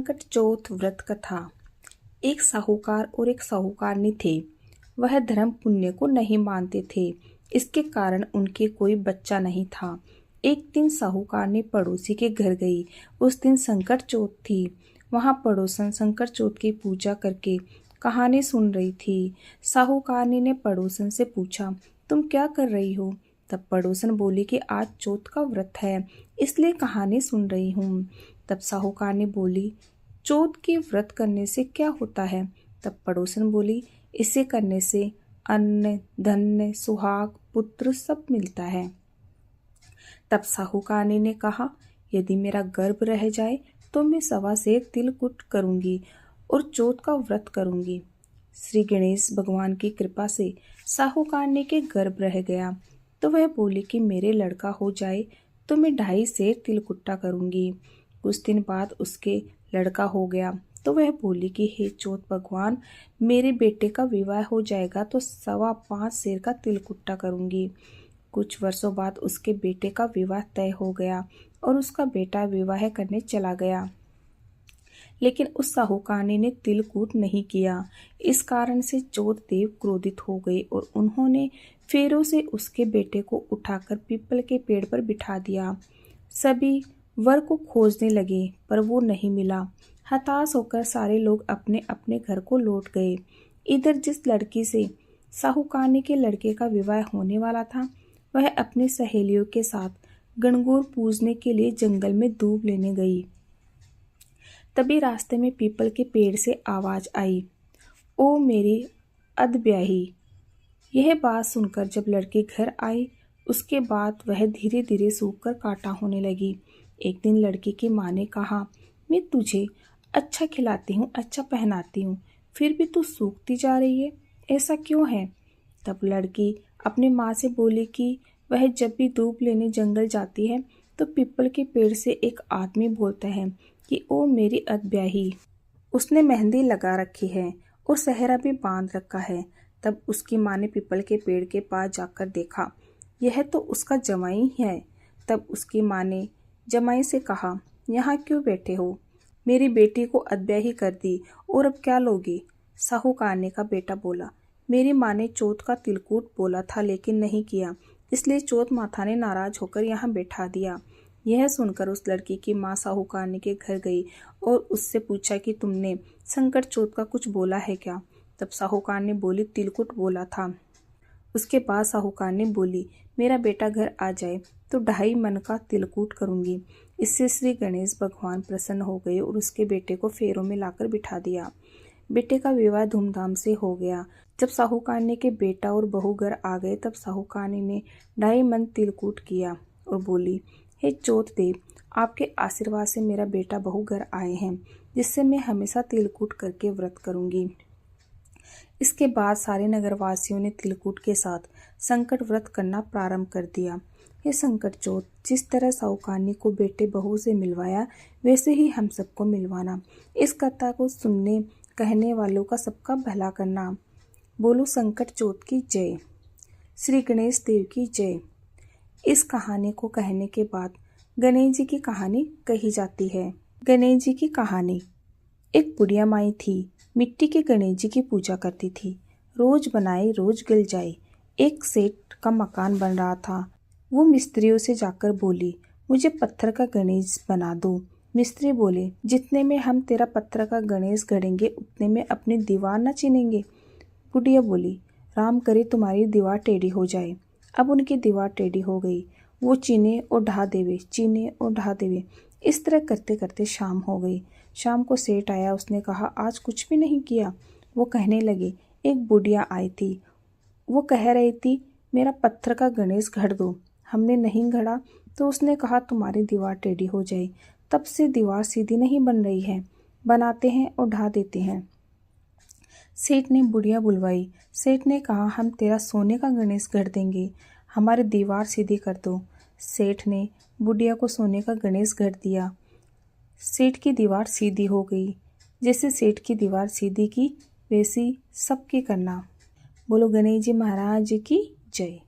संकट चौथ व्रत कथा। एक साहूकार और एक साहूकारनी थे। वह धर्म पुण्य को नहीं मानते थे। इसके कारण उनके कोई बच्चा नहीं था। एक दिन साहूकारनी पड़ोसी के घर गई। उस दिन संकट चौथ थी। वहां पड़ोसन संकट चौथ की पूजा करके कहानी सुन रही थी। साहूकारनी ने पड़ोसन से पूछा, तुम क्या कर रही हो? तब पड़ोसन बोली कि आज चौथ का व्रत है, इसलिए कहानी सुन रही हूँ। तब साहूकारनी बोली, चौथ के व्रत करने से क्या होता है? तब पड़ोसन बोली, इसे करने से अन्न, धन, सुहाग, पुत्र सब मिलता है। तब साहूकारनी ने कहा, यदि मेरा गर्भ रह जाए तो मैं 1.25 सेर तिलकुट करूंगी और चौथ का व्रत करूंगी। श्री गणेश भगवान की कृपा से साहूकारनी के गर्भ रह गया तो वह बोली कि मेरे लड़का हो जाए तो मैं 2.5 सेर तिलकुट्टा करूंगी। कुछ दिन बाद उसके लड़का हो गया तो वह बोली कि हे चौथ भगवान, मेरे बेटे का विवाह हो जाएगा तो 5.25 सेर का तिलकुट्टा करूंगी। कुछ वर्षों बाद उसके बेटे का विवाह तय हो गया और उसका बेटा विवाह करने चला गया, लेकिन उस साहूकारनी ने तिलकूट नहीं किया। इस कारण से चौथ देव क्रोधित हो गए और उन्होंने फेरों से उसके बेटे को उठाकर पीपल के पेड़ पर बिठा दिया। सभी वर को खोजने लगे पर वो नहीं मिला। हताश होकर सारे लोग अपने अपने घर को लौट गए। इधर जिस लड़की से साहूकारनी के लड़के का विवाह होने वाला था, वह अपनी सहेलियों के साथ गणगौर पूजने के लिए जंगल में दूब लेने गई। तभी रास्ते में पीपल के पेड़ से आवाज आई, ओ मेरी अधब्याही। यह बात सुनकर जब लड़की घर आई, उसके बाद वह धीरे धीरे सूखकर कांटा होने लगी। एक दिन लड़की की माँ ने कहा, मैं तुझे अच्छा खिलाती हूँ, अच्छा पहनाती हूँ, फिर भी तू सूखती जा रही है, ऐसा क्यों है? तब लड़की अपनी माँ से बोली कि वह जब भी धूप लेने जंगल जाती है तो पीपल के पेड़ से एक आदमी बोलता है कि ओ मेरी अधब्याही। उसने मेहंदी लगा रखी है और सेहरा भी बांध रखा है। तब उसकी माँ ने पीपल के पेड़ के पास जाकर देखा, यह तो उसका जमाई है। तब उसकी माँ ने जमाई से कहा, यहाँ क्यों बैठे हो? मेरी बेटी को अधब्याही कर दी और अब क्या लोगी? साहूकारनी का बेटा बोला, मेरी माँ ने चौथ का तिलकूट बोला था लेकिन नहीं किया, इसलिए चौथ माता ने नाराज होकर यहाँ बैठा दिया। यह सुनकर उस लड़की की माँ साहूकारनी के घर गई और उससे पूछा कि तुमने संकट चौथ का कुछ बोला है क्या? तब साहूकारनी बोली, तिलकुट बोला था। उसके बाद साहूकारनी बोली, मेरा बेटा घर आ जाए तो 2.5 मन का तिलकूट करूंगी। इससे श्री गणेश भगवान प्रसन्न हो गए और उसके बेटे को फेरों में लाकर बिठा दिया। बेटे का विवाह धूमधाम से हो गया। जब साहूकारनी के बेटा और बहू घर आ गए तब साहूकारनी ने 2.5 मन तिलकूट किया और बोली, हे चौथ देव, आपके आशीर्वाद से मेरा बेटा बहू घर आए हैं, जिससे मैं हमेशा तिलकूट करके व्रत करूंगी। इसके बाद सारे नगरवासियों ने तिलकूट के साथ संकट व्रत करना प्रारंभ कर दिया। ये संकट चौथ जिस तरह साहूकारनी को बेटे बहू से मिलवाया, वैसे ही हम सबको मिलवाना। इस कथा को सुनने कहने वालों का सबका भला करना। बोलो संकट चौथ की जय। श्री गणेश देव की जय। इस कहानी को कहने के बाद गणेश जी की कहानी कही जाती है। गणेश जी की कहानी। एक बुढ़िया माई थी, मिट्टी के गणेश जी की पूजा करती थी। रोज बनाए रोज गल जाए। एक सेठ का मकान बन रहा था। वो मिस्त्रियों से जाकर बोली, मुझे पत्थर का गणेश बना दो। मिस्त्री बोले, जितने में हम तेरा पत्थर का गणेश गढ़ेंगे उतने में अपनी दीवार न चिनेंगे। बुढ़िया बोली, राम करे तुम्हारी दीवार टेढ़ी हो जाए। अब उनकी दीवार टेढ़ी हो गई। वो चीने और ढा देवे, चीने और ढा देवे। इस तरह करते करते शाम हो गई। शाम को सेठ आया। उसने कहा, आज कुछ भी नहीं किया? वो कहने लगे, एक बुढ़िया आई थी, वो कह रही थी मेरा पत्थर का गणेश गढ़ दो। हमने नहीं गढ़ा तो उसने कहा तुम्हारी दीवार टेढ़ी हो जाए। तब से दीवार सीधी नहीं बन रही है, बनाते हैं और ढा देते हैं। सेठ ने बुढ़िया बुलवाई। सेठ ने कहा, हम तेरा सोने का गणेश गढ़ देंगे, हमारी दीवार सीधी कर दो। सेठ ने बुढ़िया को सोने का गणेश गढ़ दिया। सेठ की दीवार सीधी हो गई। जैसे सेठ की दीवार सीधी की वैसी सबकी करना। बोलो गणेश जी महाराज की जय।